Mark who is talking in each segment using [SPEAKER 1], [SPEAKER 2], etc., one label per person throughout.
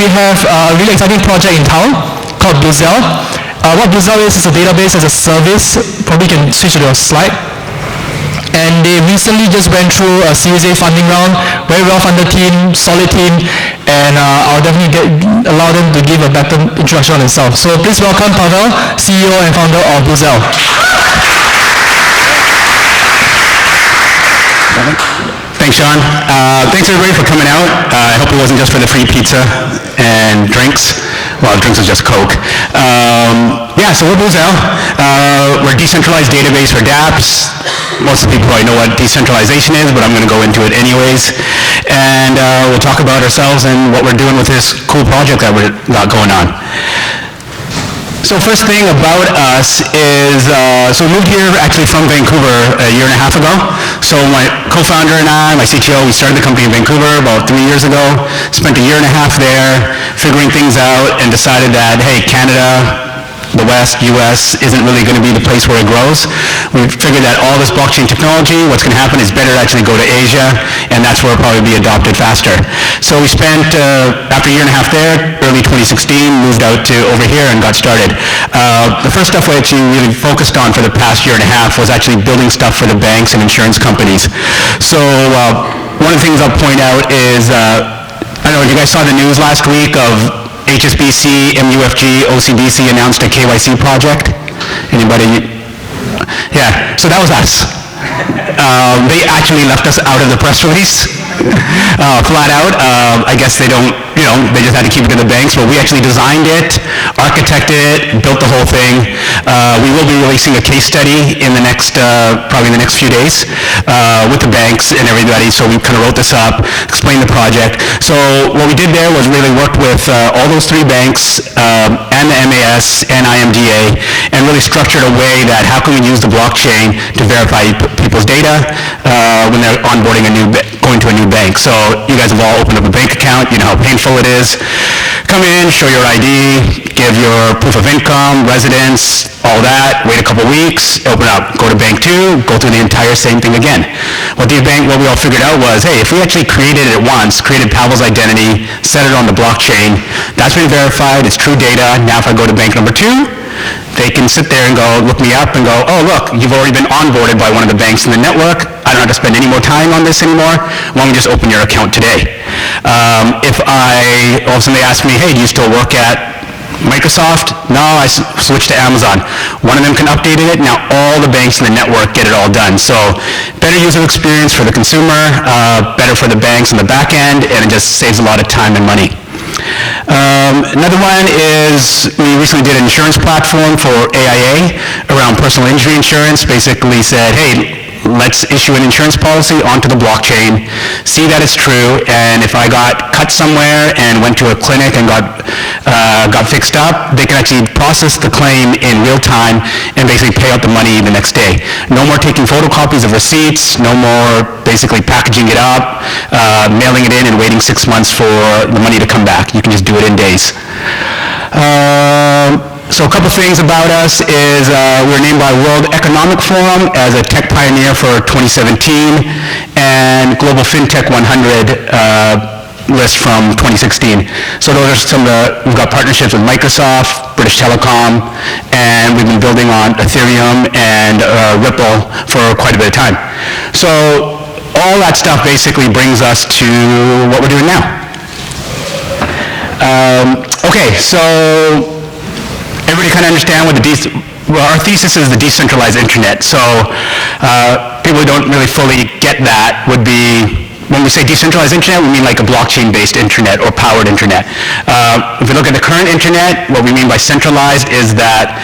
[SPEAKER 1] We have a really exciting project in town called Bluzelle. What Bluzelle is a database as a service. Probably can switch to your slide. And they recently just went through a Series A funding round, very well-funded team, solid team, and I'll definitely allow them to give a better introduction on themselves. So please welcome Pavel, CEO and founder of Bluzelle.
[SPEAKER 2] Thanks, Sean. Thanks everybody for coming out. I hope it wasn't just for the free pizza and drinks. Well, drinks is just Coke. So we're Bluzelle. We're a decentralized database for dApps. Most of the people probably know what decentralization is, but I'm going to go into it anyways. And we'll talk about ourselves and what we're doing with this cool project that we've got going on. So first thing about us is, so we moved here actually from Vancouver a year and a half ago. So my co-founder and I, my CTO, we started the company in Vancouver about 3 years ago, spent a year and a half there figuring things out and decided that, hey, Canada, the West, US, isn't really going to be the place where it grows. We figured that all this blockchain technology, what's going to happen is better to actually go to Asia, and that's where it'll probably be adopted faster. So we spent, after a year and a half there, early 2016, moved out to over here and got started. The first stuff we actually really focused on for the past year and a half was actually building stuff for the banks and insurance companies. So one of the things I'll point out is, I don't know if you guys saw the news last week of HSBC, MUFG, OCBC announced a KYC project. Anybody? Yeah, so that was us. They actually left us out of the press release, flat out. I guess they don't, they just had to keep it to the banks, but we actually designed it, architected it, built the whole thing. We will be releasing a case study in the next, probably in the next few days, with the banks and everybody, so we kind of wrote this up, explained the project. So what we did there was really work with all those three banks, and the MAS and IMDA, and really structured a way that how can we use the blockchain to verify people's data when they're onboarding going to a new bank. So you guys have all opened up a bank account, you know how painful it is. Come in, show your ID, give your proof of income, residence, all that, wait a couple weeks, open up, go to bank 2, go through the entire same thing again. What we all figured out was, hey, if we actually created it once, created Pavel's identity, set it on the blockchain, that's been verified, it's true data. Now if I go to bank number 2, they can sit there and go, look me up and go, oh look, you've already been onboarded by one of the banks in the network. I don't have to spend any more time on this anymore. Why don't we just open your account today? If all of a sudden they ask me, hey, do you still work at Microsoft? No, I switched to Amazon. One of them can update it. Now all the banks in the network get it all done. So better user experience for the consumer, better for the banks on the back end, and it just saves a lot of time and money. Another one is we recently did an insurance platform for AIA around personal injury insurance. Basically said, hey, let's issue an insurance policy onto the blockchain, see that it's true, and if I got cut somewhere and went to a clinic and got fixed up, they can actually process the claim in real time and basically pay out the money the next day. No more taking photocopies of receipts, no more basically packaging it up, mailing it in and waiting 6 months for the money to come back. You can just do it in days. So a couple things about us is we were named by World Economic Forum as a tech pioneer for 2017 and Global FinTech 100 list from 2016. So those are some of we've got partnerships with Microsoft, British Telecom, and we've been building on Ethereum and Ripple for quite a bit of time. So all that stuff basically brings us to what we're doing now. Okay, so everybody kind of understand what our thesis is the decentralized internet. So people who don't really fully get that would be, when we say decentralized internet, we mean like a blockchain-based internet or powered internet. If we look at the current internet, what we mean by centralized is that,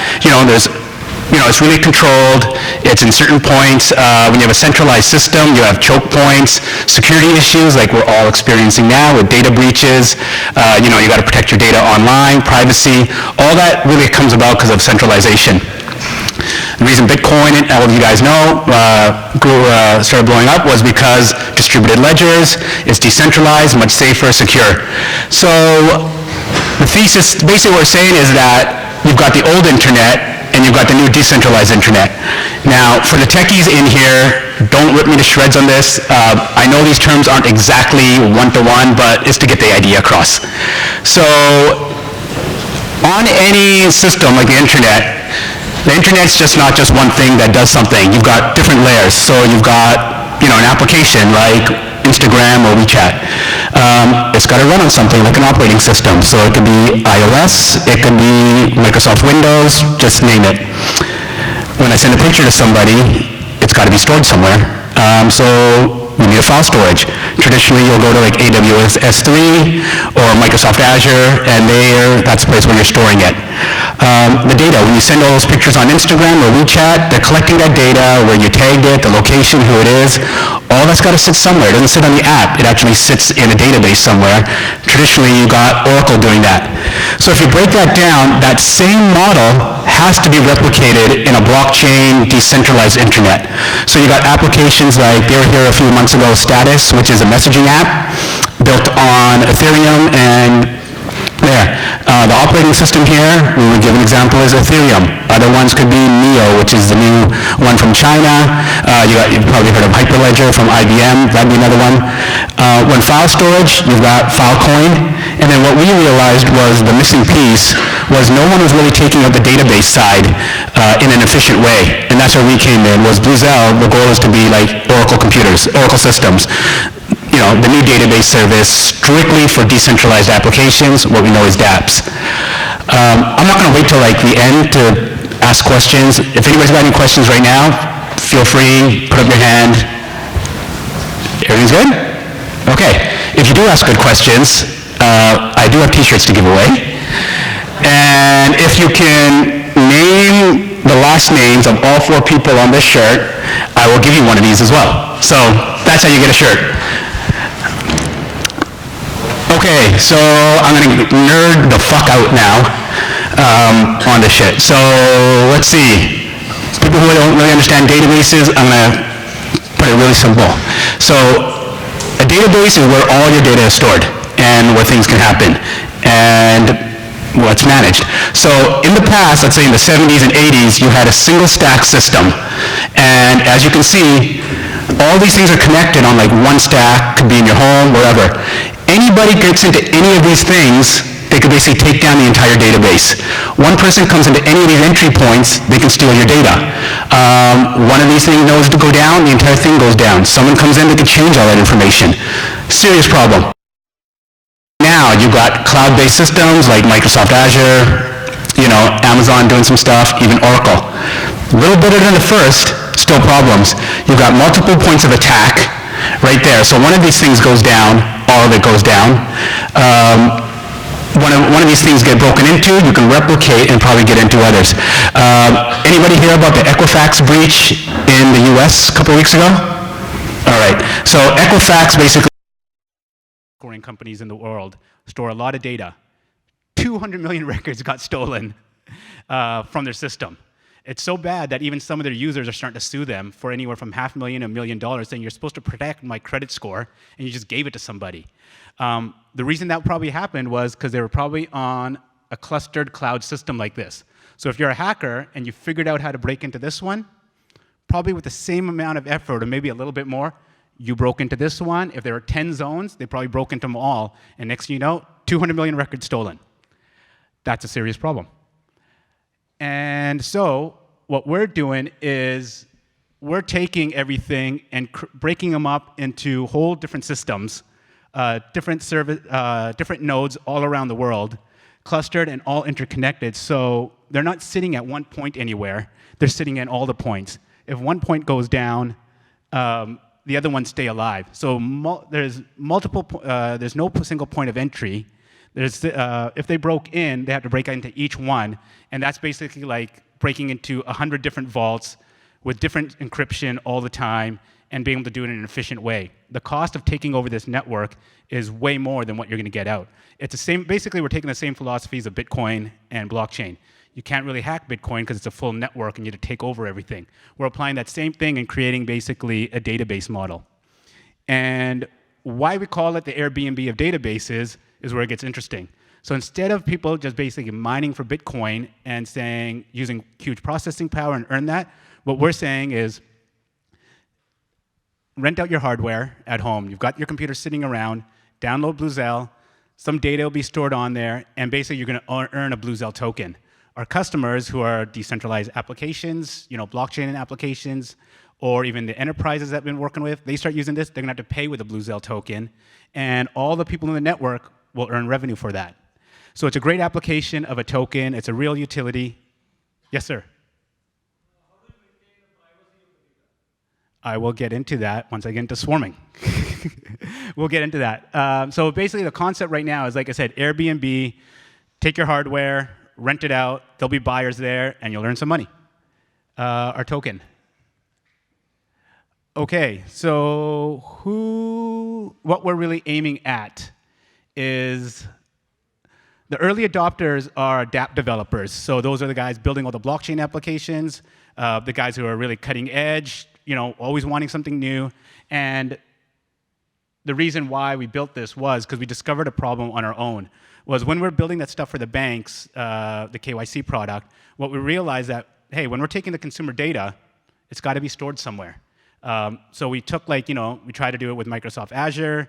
[SPEAKER 2] it's really controlled. It's in certain points. When you have a centralized system, you have choke points, security issues like we're all experiencing now with data breaches. You got to protect your data online, privacy. All that really comes about because of centralization. The reason Bitcoin, all of you guys know, started blowing up was because distributed ledgers, it's decentralized, much safer, secure. So the thesis, basically what we're saying is that you've got the old internet and you've got the new decentralized internet. Now, for the techies in here, Don't rip me to shreds on this. I know these terms aren't exactly one-to-one, but it's to get the idea across. So on any system like the internet's just not just one thing that does something. You've got different layers. So you've got, an application like Instagram or WeChat. It's got to run on something like an operating system. So it could be iOS, it could be Microsoft Windows, just name it. When I send a picture to somebody, it's got to be stored somewhere. So you need a file storage. Traditionally, you'll go to like AWS S3 or Microsoft Azure, and that's the place where you're storing it. The data, when you send all those pictures on Instagram or WeChat, they're collecting that data, where you tagged it, the location, who it is. All that's got to sit somewhere. It doesn't sit on the app. It actually sits in a database somewhere. Traditionally, you got Oracle doing that. So if you break that down, that same model has to be replicated in a blockchain, decentralized internet. So you got applications like, they were here a few months ago, Status, which is a messaging app built on Ethereum, and the operating system here, we would give an example, is Ethereum. Other ones could be Neo, which is the new one from China. You've probably heard of Hyperledger from IBM. That'd be another one. When file storage, you've got Filecoin. And then what we realized was the missing piece was no one was really taking out the database side in an efficient way. And that's where we came in, was Bluzelle. The goal is to be like Oracle computers, Oracle systems. The new database service strictly for decentralized applications, what we know as dApps. I'm not going to wait till like the end to ask questions. If anybody's got any questions right now, feel free, put up your hand. Everything's good? Okay. If you do ask good questions, I do have t-shirts to give away. And if you can name the last names of all 4 people on this shirt, I will give you one of these as well. So that's how you get a shirt. Okay, so I'm going to nerd the fuck out now on this shit. So let's see. People who don't really understand databases, I'm going to put it really simple. So a database is where all your data is stored and where things can happen and what's managed. So in the past, let's say in the 70s and 80s, you had a single stack system. And as you can see, all these things are connected on like one stack, could be in your home, wherever. Anybody gets into any of these things, they could basically take down the entire database. One person comes into any of these entry points, they can steal your data. One of these things knows to go down, the entire thing goes down. Someone comes in, they can change all that information. Serious problem. Now you've got cloud-based systems like Microsoft Azure, Amazon doing some stuff, even Oracle. A little better than the first, still problems. You've got multiple points of attack right there. So one of these things goes down, all of it goes down. One of these things get broken into, you can replicate and probably get into others. Anybody hear about the Equifax breach in the US a couple of weeks ago? All right. So Equifax basically, scoring companies in the world store a lot of data. 200 million records got stolen from their system. It's so bad that even some of their users are starting to sue them for anywhere from $500,000 to $1 million, saying you're supposed to protect my credit score, and you just gave it to somebody. The reason that probably happened was because they were probably on a clustered cloud system like this. So if you're a hacker and you figured out how to break into this one, probably with the same amount of effort, or maybe a little bit more, you broke into this one. If there are 10 zones, they probably broke into them all, and next thing you know, 200 million records stolen. That's a serious problem. And so what we're doing is we're taking everything and breaking them up into whole different systems, different nodes all around the world, clustered and all interconnected. So they're not sitting at one point anywhere. They're sitting at all the points. If one point goes down, the other ones stay alive. So there's no single point of entry. If they broke in, they have to break into each one, and that's basically like breaking into 100 different vaults with different encryption all the time and being able to do it in an efficient way. The cost of taking over this network is way more than what you're going to get out. It's the same. Basically, we're taking the same philosophies of Bitcoin and blockchain. You can't really hack Bitcoin because it's a full network and you have to take over everything. We're applying that same thing and creating basically a database model. And why we call it the Airbnb of databases is where it gets interesting. So instead of people just basically mining for Bitcoin and saying, using huge processing power and earn that, what we're saying is
[SPEAKER 3] rent out your hardware at home. You've got your computer sitting around, download Bluzelle, some data will be stored on there, and basically you're going to earn a Bluzelle token. Our customers who are decentralized applications, blockchain applications, or even the enterprises that we've been working with, they start using this, they're going to have to pay with a Bluzelle token, and all the people in the network will earn revenue for that. So it's a great application of a token. It's a real utility. Yes, sir? I will get into that once I get into swarming. We'll get into that. So basically, the concept right now is, like I said, Airbnb, take your hardware, rent it out, there'll be buyers there, and you'll earn some money. Our token. Okay, so what we're really aiming at is the early adopters are dApp developers. So those are the guys building all the blockchain applications, the guys who are really cutting edge, always wanting something new. And the reason why we built this was because we discovered a problem on our own. Was when we're building that stuff for the banks, the KYC product, what we realized that, hey, when we're taking the consumer data, it's got to be stored somewhere. So we took, we tried to do it with Microsoft Azure,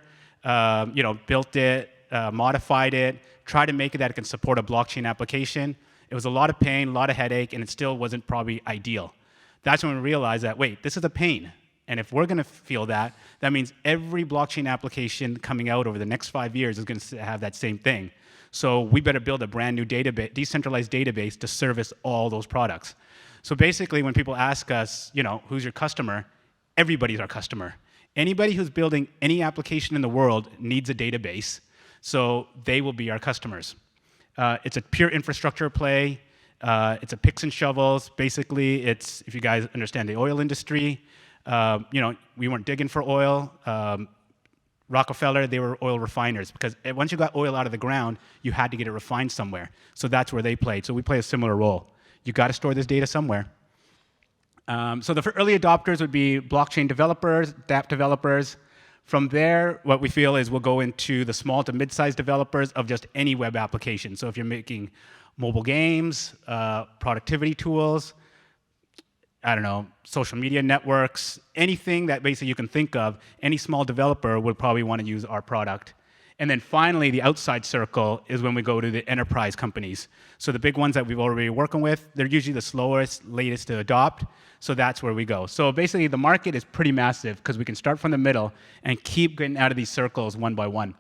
[SPEAKER 3] built it, modified it, tried to make it that it can support a blockchain application. It was a lot of pain, a lot of headache, and it still wasn't probably ideal. That's when we realized that, wait, this is a pain. And if we're going to feel that, that means every blockchain application coming out over the next 5 years is going to have that same thing. So we better build a brand new database, decentralized database to service all those products. So basically, when people ask us, who's your customer, everybody's our customer. Anybody who's building any application in the world needs a database, so they will be our customers. It's a pure infrastructure play. It's a picks and shovels. Basically, it's, if you guys understand the oil industry, we weren't digging for oil. Rockefeller, they were oil refiners, because once you got oil out of the ground, you had to get it refined somewhere. So that's where they played. So we play a similar role. You got to store this data somewhere. So the early adopters would be blockchain developers, dApp developers. From there, what we feel is we'll go into the small to mid-sized developers of just any web application. So if you're making mobile games, productivity tools, social media networks, anything that basically you can think of, any small developer would probably want to use our product. And then finally, the outside circle is when we go to the enterprise companies. So the big ones that we've already been working with, they're usually the slowest, latest to adopt. So that's where we go. So basically, the market is pretty massive because we can start from the middle and keep getting out of these circles one by one.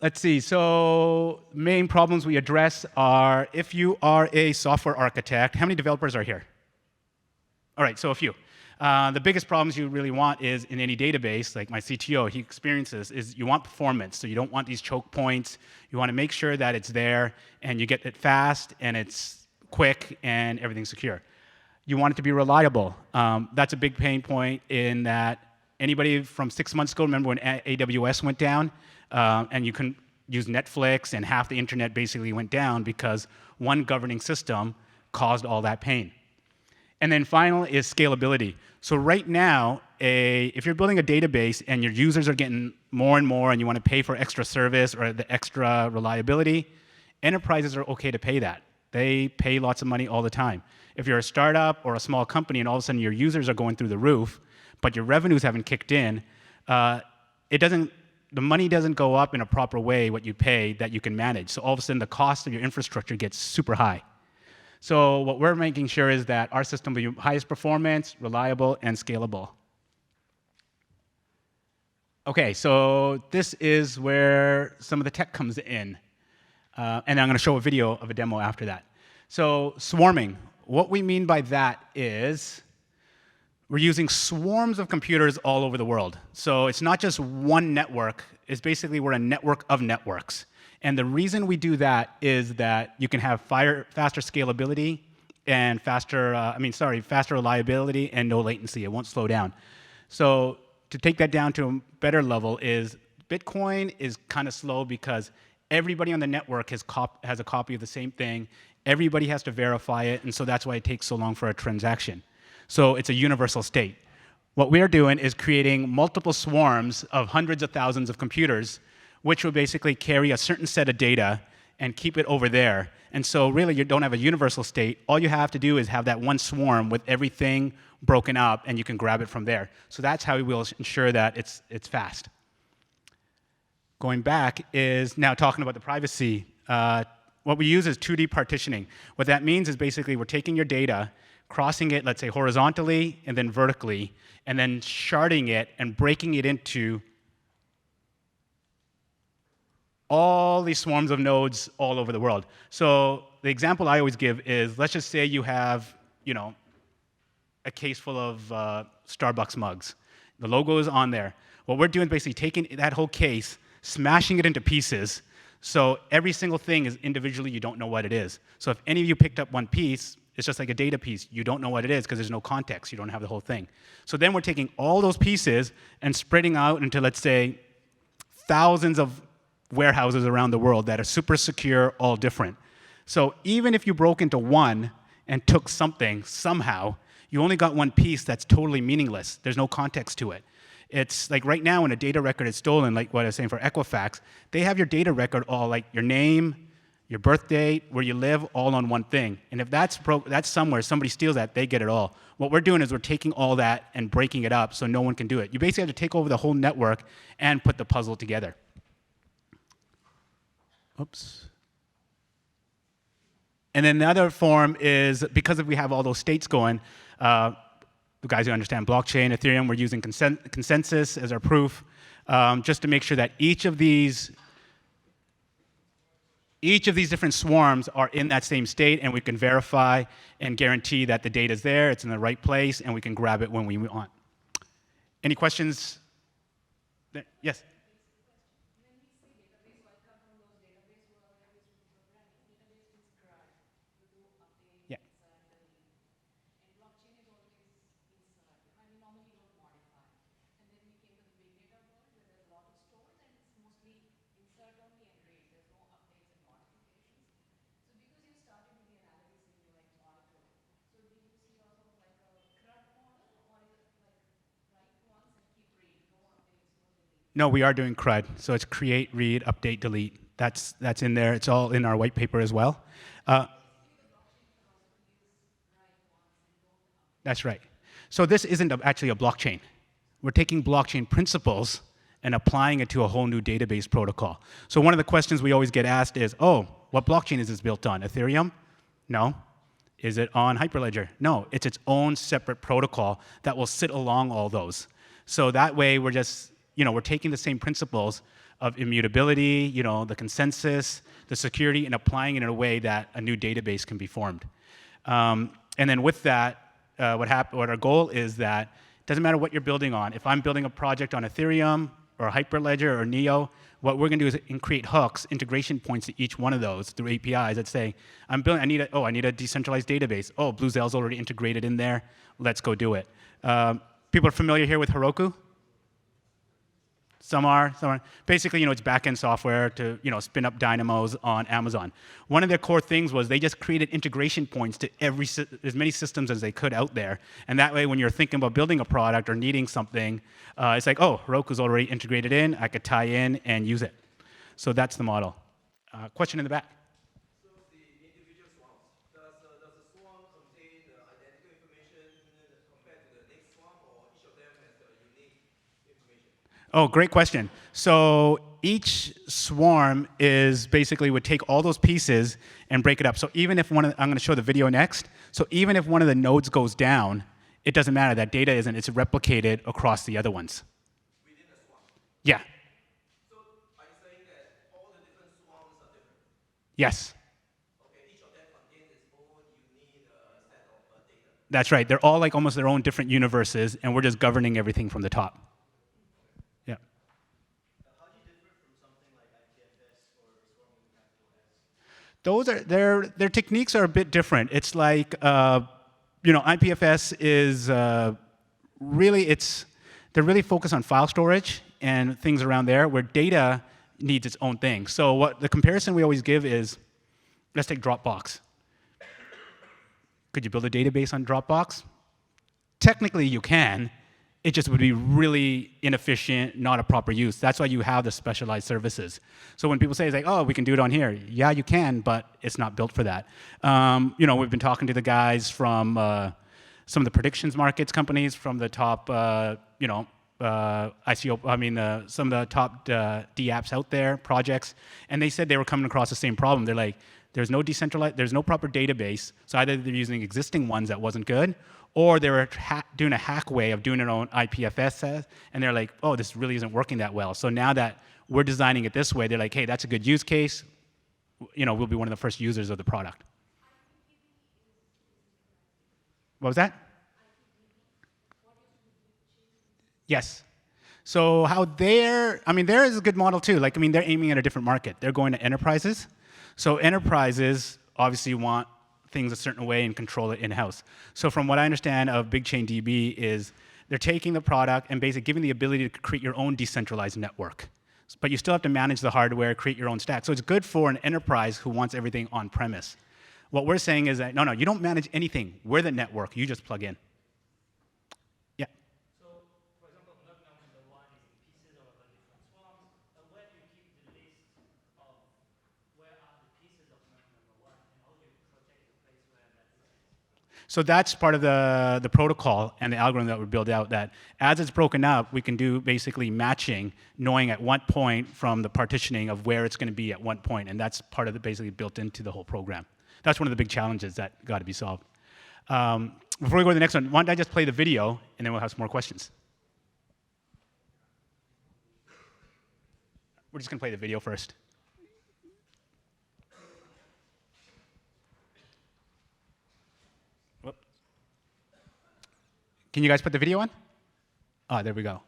[SPEAKER 3] Let's see. So main problems we address are, if you are a software architect, how many developers are here? All right, so a few. The biggest problems you really want is in any database, like my CTO, he experiences, is you want performance. So you don't want these choke points. You want to make sure that it's there and you get it fast and it's quick and everything's secure. You want it to be reliable. That's a big pain point in that anybody from 6 months ago, remember when AWS went down and you couldn't use Netflix and half the internet basically went down because one governing system caused all that pain. And then final is scalability. So right now, if you're building a database and your users are getting more and more and you want to pay for extra service or the extra reliability, enterprises are okay to pay that. They pay lots of money all the time. If you're a startup or a small company and all of a sudden your users are going through the roof, but your revenues haven't kicked in, the money doesn't go up in a proper way, what you pay, that you can manage. So all of a sudden the cost of your infrastructure gets super high. So what we're making sure is that our system will be highest performance, reliable, and scalable. Okay, so this is where some of the tech comes in. And I'm going to show a video of a demo after that. So swarming. What we mean by that is we're using swarms of computers all over the world. So it's not just one network. It's basically we're a network of networks. And the reason we do that is that you can have faster scalability and faster reliability and no latency. It won't slow down. So to take that down to a better level is Bitcoin is kind of slow because everybody on the network has a copy of the same thing. Everybody has to verify it, and so that's why it takes so long for a transaction. So it's a universal state. What we're doing is creating multiple swarms of hundreds of thousands of computers, which will basically carry a certain set of data, and keep it over there. And so really, you don't have a universal state. All you have to do is have that one swarm with everything broken up, and you can grab it from there. So that's how we will ensure that it's fast. Going back is now talking about the privacy. What we use is 2D partitioning. What that means is basically we're taking your data, crossing it, let's say, horizontally and then vertically, and then sharding it and breaking it into all these swarms of nodes all over the world. So the example I always give is, let's just say you have, a case full of Starbucks mugs. The logo is on there. What we're doing is basically taking that whole case, smashing it into pieces, so every single thing is individually, you don't know what it is. So if any of you picked up one piece, it's just like a data piece. You don't know what it is because there's no context. You don't have the whole thing. So then we're taking all those pieces and spreading out into, let's say, thousands of warehouses around the world that are super secure, all different. So even if you broke into one and took something somehow, you only got one piece that's totally meaningless. There's no context to it. It's like right now when a data record is stolen, like what I was saying for Equifax, they have your data record all like your name, your birth date, where you live, all on one thing. And if that's somewhere, somebody steals that, they get it all. What we're doing is we're taking all that and breaking it up so no one can do it. You basically have to take over the whole network and put the puzzle together. Oops. And then the other form is, because we have all those states going, the guys who understand blockchain, Ethereum, we're using consensus as our proof, just to make sure that each of these different swarms are in that same state, and we can verify and guarantee that the data is there, it's in the right place, and we can grab it when we want. Any questions? Yes? No, we are doing CRUD. So it's create, read, update, delete. That's in there. It's all in our white paper as well. That's right. So this isn't actually a blockchain. We're taking blockchain principles and applying it to a whole new database protocol. So one of the questions we always get asked is, oh, what blockchain is this built on? Ethereum? No. Is it on Hyperledger? No. It's its own separate protocol that will sit along all those. So that way we're just, we're taking the same principles of immutability, the consensus, the security, and applying it in a way that a new database can be formed. And then with that, what our goal is that it doesn't matter what you're building on. If I'm building a project on Ethereum or Hyperledger or Neo, what we're going to do is create hooks, integration points to each one of those through APIs that say, I need a decentralized database. Oh, Bluzelle's already integrated in there. Let's go do it. People are familiar here with Heroku? Some are. Basically, it's back-end software to, spin up dynamos on Amazon. One of their core things was they just created integration points to as many systems as they could out there. And that way, when you're thinking about building a product or needing something, it's like, oh, Heroku's already integrated in. I could tie in and use it. So that's the model. Question in the back.
[SPEAKER 4] So the individual swarms, does the swarm contain identical information compared to the next swarm, or each of them has unique information?
[SPEAKER 3] Oh, great question. So each swarm is basically would take all those pieces and break it up. So even if I'm going to show the video next. So even if one of the nodes goes down, it doesn't matter. That data isn't. It's replicated across the other ones.
[SPEAKER 4] Within the swarm?
[SPEAKER 3] Yeah.
[SPEAKER 4] So are you saying that all the different swarms are different?
[SPEAKER 3] Yes.
[SPEAKER 4] Okay, each of them contains its own unique set of data.
[SPEAKER 3] That's right. They're all like almost their own different universes, and we're just governing everything from the top. Yeah.
[SPEAKER 4] How do you differ from something like IPFS or swarming with capital S?
[SPEAKER 3] Those are their techniques are a bit different. It's like IPFS is they're really focused on file storage and things around there, where data needs its own thing. So what the comparison we always give is, let's take Dropbox. Could you build a database on Dropbox? Technically, you can. it just would be really inefficient, not a proper use. That's why you have the specialized services. So when people say, it's like, oh, we can do it on here. Yeah, you can, but it's not built for that. We've been talking to the guys from some of the predictions markets companies, from the top, some of the top D apps out there, projects, and they said they were coming across the same problem. They're like, there's no decentralized, there's no proper database, so either they're using existing ones that wasn't good, or they were doing a hack way of doing their own IPFS, and they're like, oh, this really isn't working that well. So now that we're designing it this way, they're like, hey, that's a good use case. We'll be one of the first users of the product. What was that? Yes. So how there is a good model too. They're aiming at a different market. They're going to enterprises. So enterprises obviously want things a certain way and control it in-house. So from what I understand of Big Chain DB is they're taking the product and basically giving the ability to create your own decentralized network. But you still have to manage the hardware, create your own stack. So it's good for an enterprise who wants everything on premise. What we're saying is that, no, you don't manage anything. We're the network. You just plug in. Yeah.
[SPEAKER 5] So, for example, node number one is pieces of the different swarms. Where do you keep the list of where are the pieces of node number one, and how do you protect the place where that is?
[SPEAKER 3] So that's part of the protocol and the algorithm that we build out, that as it's broken up, we can do basically matching, knowing at what point from the partitioning of where it's going to be at what point, and that's part of the basically built into the whole program. That's one of the big challenges that got to be solved. Before we go to the next one, why don't I just play the video, and then we'll have some more questions. We're just going to play the video first. Whoop. Can you guys put the video on? Ah, there we go.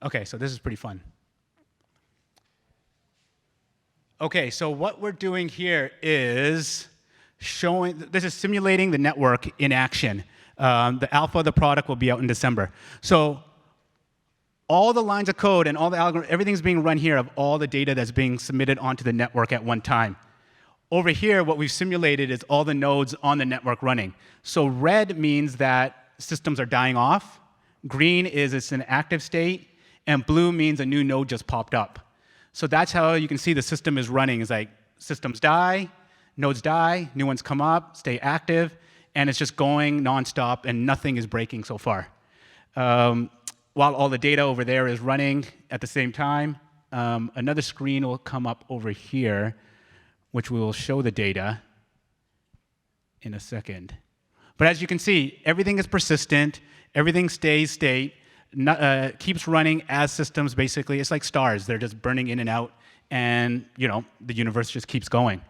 [SPEAKER 3] OK, so this is pretty fun. OK, so what we're doing here is this is simulating the network in action. The alpha of the product will be out in December. So all the lines of code and all the algorithm, everything's being run here of all the data that's being submitted onto the network at one time. Over here, what we've simulated is all the nodes on the network running. So red means that systems are dying off. Green is it's an active state. And blue means a new node just popped up. So that's how you can see the system is running. It's like systems die, nodes die, new ones come up, stay active, and it's just going nonstop, and nothing is breaking so far. While all the data over there is running at the same time, another screen will come up over here, which will show the data in a second. But as you can see, everything is persistent, everything stays state, keeps running as systems, basically. It's like stars. They're just burning in and out, and the universe just keeps going.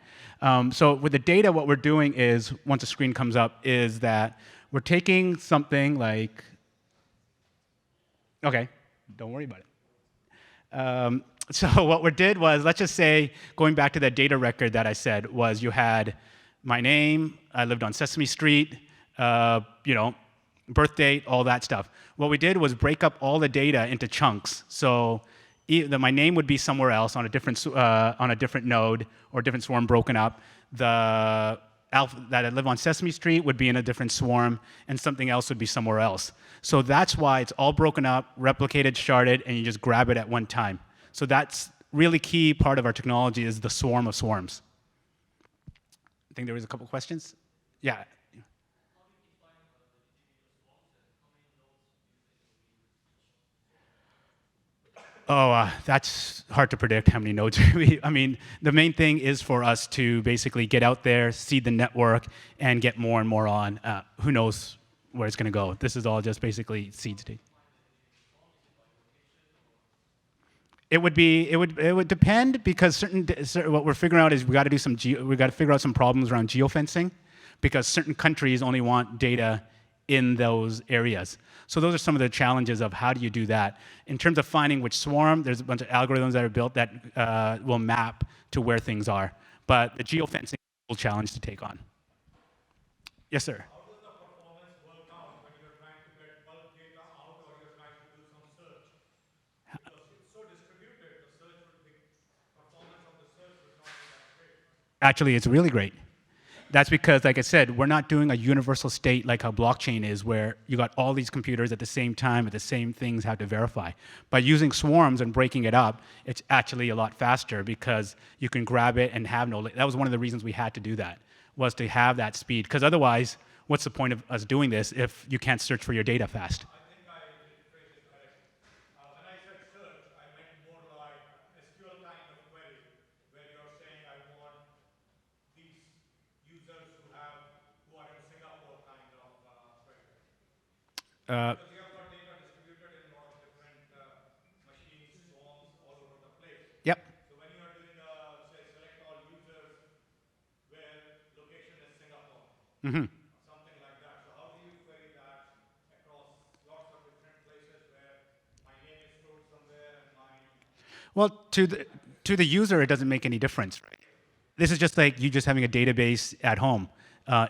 [SPEAKER 3] So with the data, what we're doing is, once a screen comes up, is that we're taking something like, OK, don't worry about it. So what we did was, let's just say, going back to that data record that I said, was you had my name, I lived on Sesame Street, birth date, all that stuff. What we did was break up all the data into chunks. So my name would be somewhere else on a different node or different swarm broken up. The alpha that I live on Sesame Street would be in a different swarm, and something else would be somewhere else. So that's why it's all broken up, replicated, sharded, and you just grab it at one time. So that's really key part of our technology is the swarm of swarms. I think there was a couple questions. Yeah. Oh, that's hard to predict how many nodes. The main thing is for us to basically get out there, seed the network, and get more and more on. Who knows where it's going to go? This is all just basically seed state. It would depend, because what we're figuring out is we got to figure out some problems around geofencing, because certain countries only want data in those areas. So those are some of the challenges of how do you do that. In terms of finding which swarm, there's a bunch of algorithms that are built that will map to where things are. But the geofencing is a real challenge to take on. Yes, sir.
[SPEAKER 6] How does the performance work out when you're trying to get bulk data out or you're trying to do some search? Because it's so distributed, the performance of the search would not be that great.
[SPEAKER 3] Actually, it's really great. That's because, like I said, we're not doing a universal state like how blockchain is, where you got all these computers at the same time with the same things have to verify. By using swarms and breaking it up, it's actually a lot faster because you can grab it and have no. That was one of the reasons we had to do that, was to have that speed. Because otherwise, what's the point of us doing this if you can't search for your data fast?
[SPEAKER 6] I think I phrased it correctly. When I said search, I meant more like SQL kind of query, where you're saying I want these users who are in Singapore kind of query. Because you have got data distributed in a lot of different machines, swarms all over the place.
[SPEAKER 3] Yep.
[SPEAKER 6] So when you are doing say select all users where location is Singapore, something like that. So how do you query that across lots of different places where my name is stored somewhere and my
[SPEAKER 3] Well, to the user, it doesn't make any difference. This is just like you just having a database at home.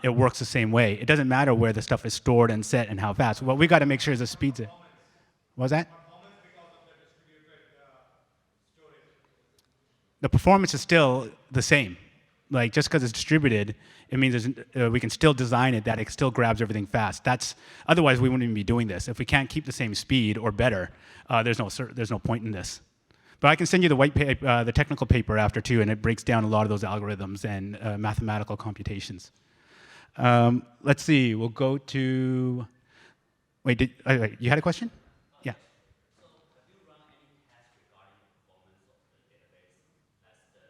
[SPEAKER 3] It works the same way. It doesn't matter where the stuff is stored and set and how fast. What we got to make sure is the speeds. What was that?
[SPEAKER 6] performance because of the distributed storage?
[SPEAKER 3] The performance is still the same. Like just because it's distributed, it means we can still design it that it still grabs everything fast. Otherwise we wouldn't even be doing this. If we can't keep the same speed or better, there's no point in this. But I can send you the technical paper after too, and it breaks down a lot of those algorithms and mathematical computations. Let's see. We'll go to. Wait, you had a question? Yeah.
[SPEAKER 5] So have you run any tests regarding the performance of the database as the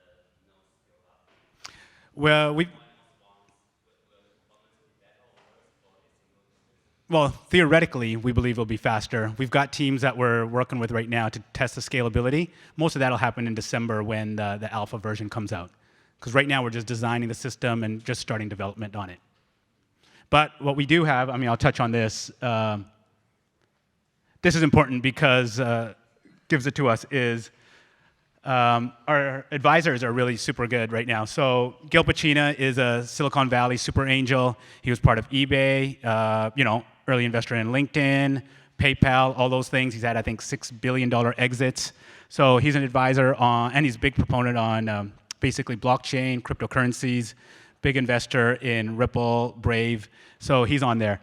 [SPEAKER 5] nodes scale up?
[SPEAKER 3] Well, we. Well, theoretically, we believe it'll be faster. We've got teams that we're working with right now to test the scalability. Most of that will happen in December when the alpha version comes out. Because right now we're just designing the system and just starting development on it. But what we do have, I'll touch on this. This is important because gives it to us is our advisors are really super good right now. So Gil Pacina is a Silicon Valley super angel. He was part of eBay, early investor in LinkedIn, PayPal, all those things. He's had, I think, $6 billion exits. So he's an advisor on, and he's a big proponent on basically blockchain, cryptocurrencies, big investor in Ripple, Brave. So he's on there.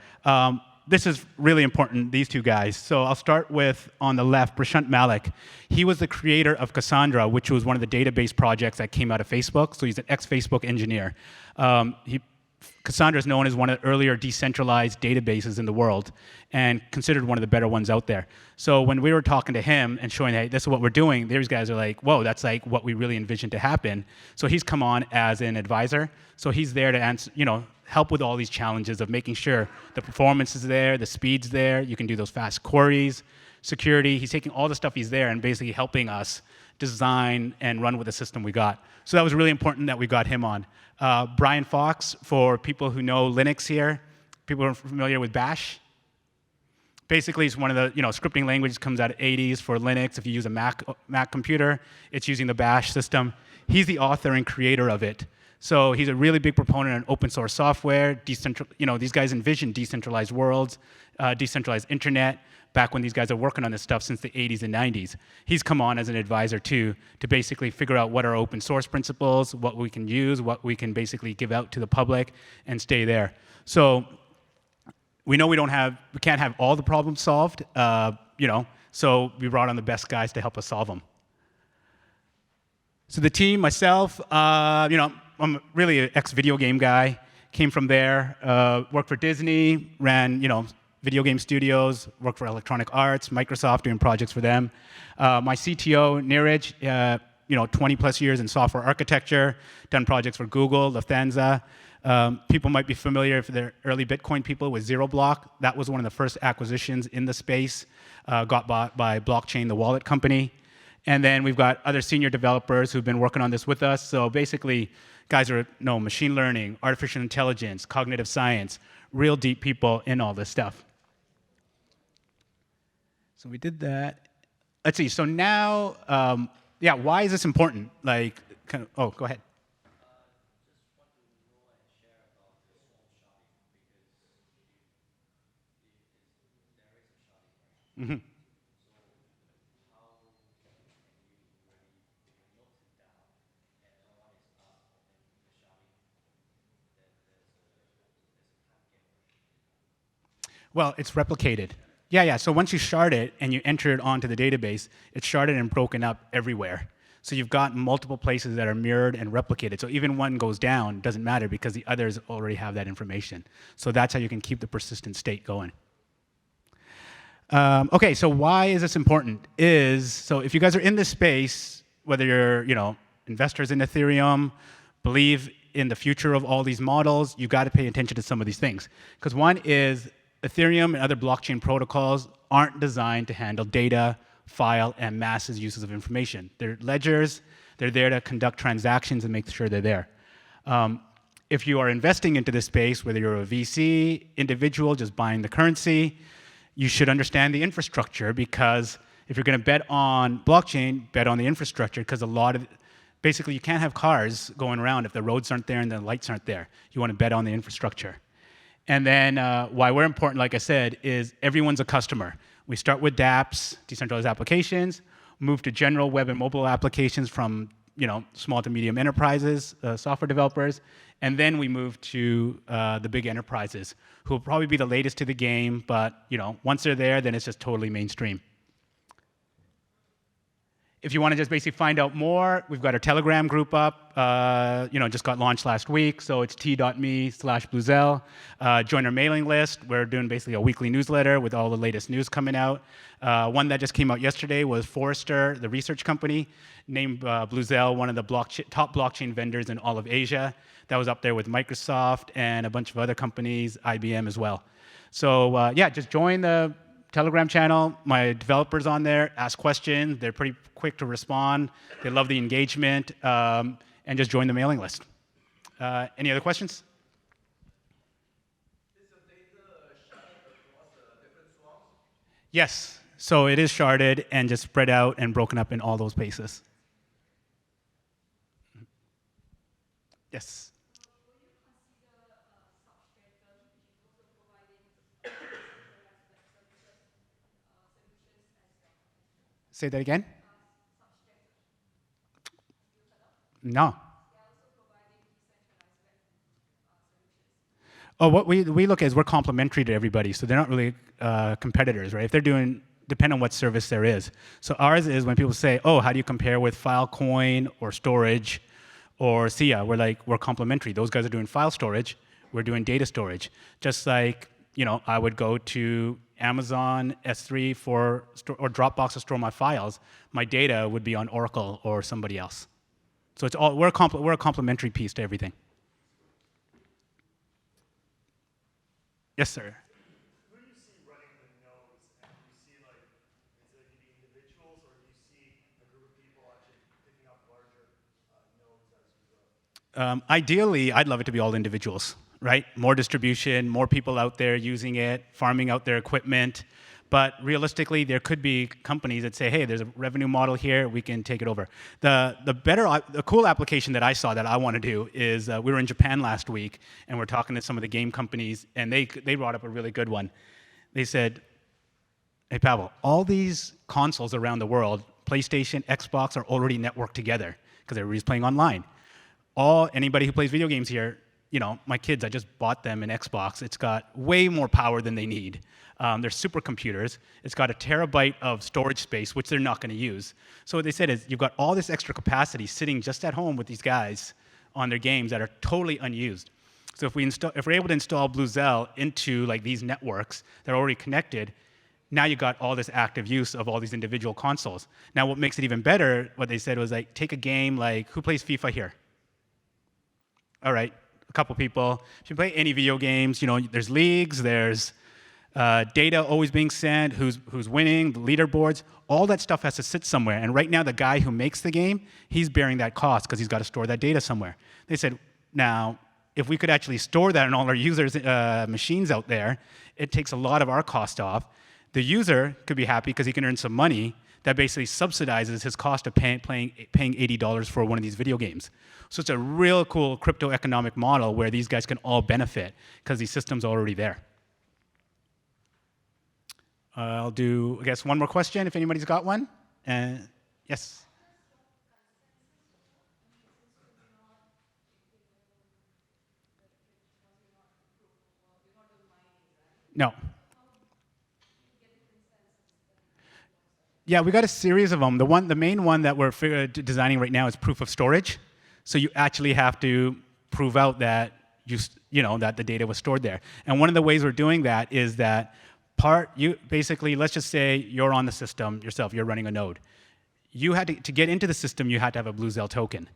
[SPEAKER 3] This is really important, these two guys. So I'll start with, on the left, Prashant Malik. He was the creator of Cassandra, which was one of the database projects that came out of Facebook. So he's an ex-Facebook engineer. Cassandra is known as one of the earlier decentralized databases in the world and considered one of the better ones out there. So when we were talking to him and showing, hey, this is what we're doing, these guys are like, whoa, that's like what we really envisioned to happen. So he's come on as an advisor. So he's there to answer, help with all these challenges of making sure the performance is there, the speed's there, you can do those fast queries, security. He's taking all the stuff he's there and basically helping us design and run with the system we got. So that was really important that we got him on. Brian Fox, for people who know Linux here, people who are familiar with Bash. Basically, it's one of the scripting languages, comes out of 80s for Linux. If you use a Mac computer, it's using the Bash system. He's the author and creator of it. So he's a really big proponent on open source software. These guys envision decentralized worlds, decentralized internet, back when these guys are working on this stuff since the 80s and 90s. He's come on as an advisor too, to basically figure out what are open source principles, what we can use, what we can basically give out to the public, and stay there. So we know we can't have all the problems solved, so we brought on the best guys to help us solve them. So the team, myself, I'm really an ex-video game guy, came from there, worked for Disney, ran, video game studios, worked for Electronic Arts, Microsoft, doing projects for them. My CTO, Neeraj, 20 plus years in software architecture, done projects for Google, Lufthansa. People might be familiar, if they're early Bitcoin people, with Zero Block. That was one of the first acquisitions in the space, got bought by Blockchain, the wallet company. And then we've got other senior developers who've been working on this with us. So basically, guys know machine learning, artificial intelligence, cognitive science, real deep people in all this stuff. So we did that. Let's see. So now, why is this important? Go ahead.
[SPEAKER 5] Just want to know and share about the swarm sharding because there is a sharding, right?
[SPEAKER 3] Mm-hmm.
[SPEAKER 5] So how can you really note it down and no one is asked for the sharding, then
[SPEAKER 3] Well, it's replicated. Yeah, yeah. So once you shard it and you enter it onto the database, it's sharded and broken up everywhere. So you've got multiple places that are mirrored and replicated. So even one goes down, doesn't matter because the others already have that information. So that's how you can keep the persistent state going. Okay, so why is this important? So if you guys are in this space, whether you're investors in Ethereum, believe in the future of all these models, you got to pay attention to some of these things. Because one is Ethereum and other blockchain protocols aren't designed to handle data, file, and masses uses of information. They're ledgers. They're there to conduct transactions and make sure they're there. If you are investing into this space, whether you're a VC, individual, just buying the currency, you should understand the infrastructure, because if you're going to bet on blockchain, bet on the infrastructure, because basically you can't have cars going around if the roads aren't there and the lights aren't there. You want to bet on the infrastructure. And then why we're important, like I said, is everyone's a customer. We start with dApps, decentralized applications, move to general web and mobile applications from small to medium enterprises, software developers, and then we move to the big enterprises, who will probably be the latest to the game, but once they're there, then it's just totally mainstream. If you want to just basically find out more, we've got our Telegram group up. Just got launched last week, so it's t.me/Bluzelle. Join our mailing list. We're doing basically a weekly newsletter with all the latest news coming out. One that just came out yesterday was Forrester, the research company, named Bluzelle one of the top blockchain vendors in all of Asia. That was up there with Microsoft and a bunch of other companies, IBM as well. So yeah, just join the Telegram channel. My developers on there ask questions. They're pretty quick to respond. They love the engagement, and just join the mailing list. Any other questions?
[SPEAKER 4] Is your data sharded across different swarms?
[SPEAKER 3] Yes. So it is sharded and just spread out and broken up in all those places. Yes. Say that again? No. Oh, what we look at is we're complementary to everybody, so they're not really competitors, right? If they're doing, depend on what service there is. So ours is when people say, oh, how do you compare with Filecoin or storage or SIA? We're complementary. Those guys are doing file storage, we're doing data storage. Just like, I would go to Amazon S3 or Dropbox to store my files. My data would be on Oracle or somebody else. So it's all, we're a complementary piece to everything. Yes, sir.
[SPEAKER 7] Who do you see running the nodes? And do you see, is it going to be individuals, or do you see a group of people actually picking up larger nodes as you grow?
[SPEAKER 3] Ideally, I'd love it to be all individuals, right? More distribution, more people out there using it, farming out their equipment. But realistically, there could be companies that say, hey, there's a revenue model here, we can take it over. The cool application that I saw that I want to do is, we were in Japan last week, and we're talking to some of the game companies, and they brought up a really good one. They said, hey, Pavel, all these consoles around the world, PlayStation, Xbox, are already networked together, because everybody's playing online. Anybody who plays video games here, my kids, I just bought them an Xbox. It's got way more power than they need. They're supercomputers. It's got a terabyte of storage space, which they're not going to use. So what they said is, you've got all this extra capacity sitting just at home with these guys on their games that are totally unused. So if we're able to install Bluzelle into these networks that are already connected, now you've got all this active use of all these individual consoles. Now what makes it even better, what they said was take a game who plays FIFA here? All right, a couple people. If you play any video games, there's leagues, there's data always being sent, who's winning, the leaderboards, all that stuff has to sit somewhere. And right now, the guy who makes the game, he's bearing that cost because he's got to store that data somewhere. They said, now, if we could actually store that on all our users' machines out there, it takes a lot of our cost off. The user could be happy because he can earn some money that basically subsidizes his cost of paying $80 for one of these video games. So it's a real cool crypto economic model where these guys can all benefit because these systems are already there. I'll do, I guess, one more question if anybody's got one. Yes? No. Yeah, we got a series of them. The main one that we're designing right now is proof of storage. So you actually have to prove out that that the data was stored there. And one of the ways we're doing that is that basically, let's just say you're on the system yourself, you're running a node. You had to get into the system, you had to have a Bluzelle token.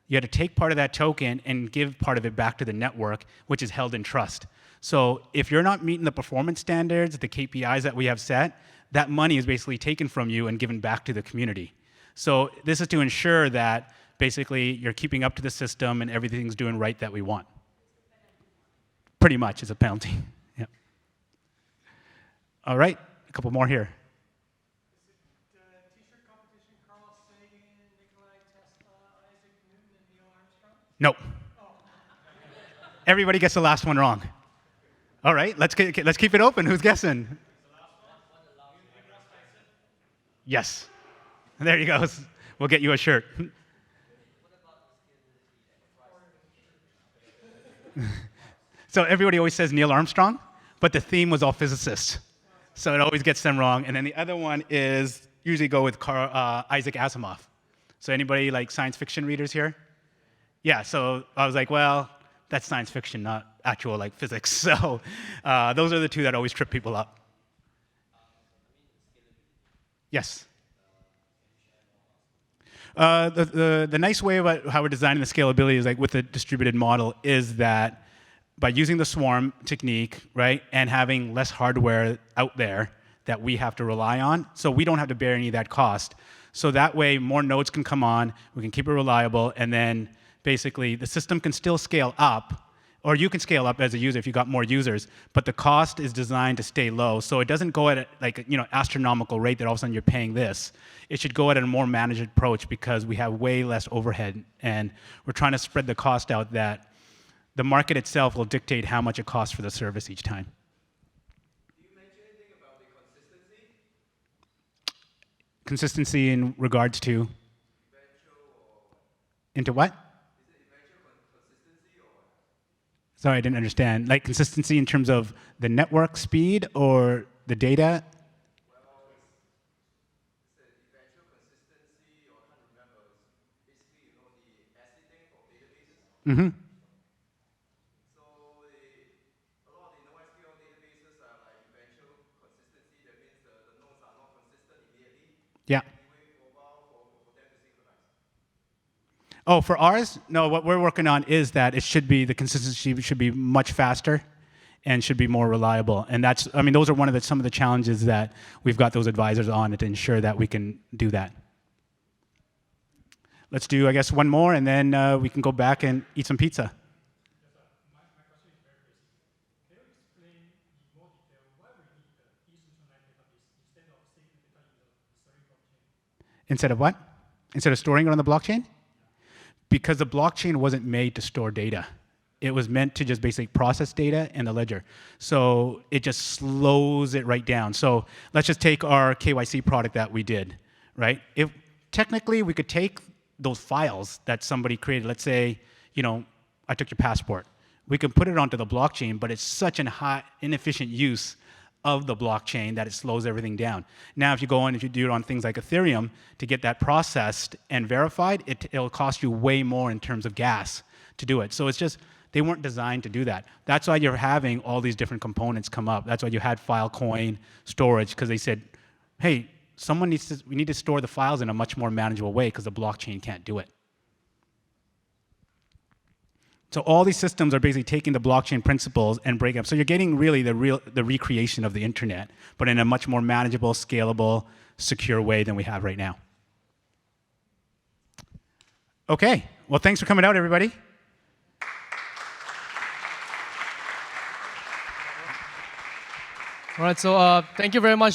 [SPEAKER 3] You had to take part of that token and give part of it back to the network, which is held in trust. So if you're not meeting the performance standards, the KPIs that we have set, that money is basically taken from you and given back to the community. So this is to ensure that basically you're keeping up to the system and everything's doing right that we want. Pretty much, it's a penalty. Yeah. All right, a couple more here.
[SPEAKER 5] The t-shirt competition, Carl Sagan, Nikola Tesla, Isaac Newton, and Neil Armstrong?
[SPEAKER 3] Nope. Everybody gets the last one wrong. All right, let's keep it open. Who's guessing? Yes. There you go. We'll get you a shirt. So everybody always says Neil Armstrong, but the theme was all physicists. So it always gets them wrong. And then the other one is usually go with Isaac Asimov. So anybody like science fiction readers here? Yeah, so I was like, well, that's science fiction, not actual like physics. So those are the two that always trip people up. Yes. The nice way about how we're designing the scalability is like with the distributed model is that by using the swarm technique, right, and having less hardware out there that we have to rely on, so we don't have to bear any of that cost. So that way, more nodes can come on, we can keep it reliable, and then basically the system can still scale up, or you can scale up as a user if you got more users, but the cost is designed to stay low. So it doesn't go at like astronomical rate that all of a sudden you're paying this. It should go at a more managed approach because we have way less overhead, and we're trying to spread the cost out that the market itself will dictate how much it costs for the service each time.
[SPEAKER 4] Do you mention anything about the consistency?
[SPEAKER 3] Consistency in regards to?
[SPEAKER 4] Eventual or
[SPEAKER 3] Into what?
[SPEAKER 4] is it eventual consistency or what?
[SPEAKER 3] Sorry, I didn't understand. Like consistency in terms of the network speed or the data?
[SPEAKER 4] Well, it's eventual consistency, or I can't remember. It's basically, the ACID thing for databases.
[SPEAKER 3] Mm-hmm.
[SPEAKER 4] So a lot of the NoSQL databases are like eventual consistency. That means the nodes are not consistent immediately.
[SPEAKER 3] Yeah.
[SPEAKER 4] You wait for a while for them to synchronize.
[SPEAKER 3] Oh, for ours? No, what we're working on is that the consistency should be much faster and should be more reliable. And those are some of the challenges that we've got those advisors on to ensure that we can do that. Let's do, I guess, one more, and then we can go back and eat some pizza.
[SPEAKER 6] My question is very basic. Can you explain in more detail why we need the decentralized database instead of saving the data in the Ethereum blockchain?
[SPEAKER 3] Instead of what? Instead of storing it on the blockchain? Because the blockchain wasn't made to store data. It was meant to just basically process data in the ledger. So it just slows it right down. So let's just take our KYC product that we did, right? If technically we could take those files that somebody created, let's say, I took your passport. We can put it onto the blockchain, but it's such an inefficient use of the blockchain that it slows everything down. Now, if you do it on things like Ethereum, to get that processed and verified, it'll cost you way more in terms of gas to do it. So it's just, they weren't designed to do that. That's why you're having all these different components come up. That's why you had Filecoin storage, because they said, hey, we need to store the files in a much more manageable way because the blockchain can't do it. So all these systems are basically taking the blockchain principles and breaking up. So you're getting really the recreation of the internet, but in a much more manageable, scalable, secure way than we have right now. Okay, well, thanks for coming out, everybody.
[SPEAKER 8] All right, so thank you very much.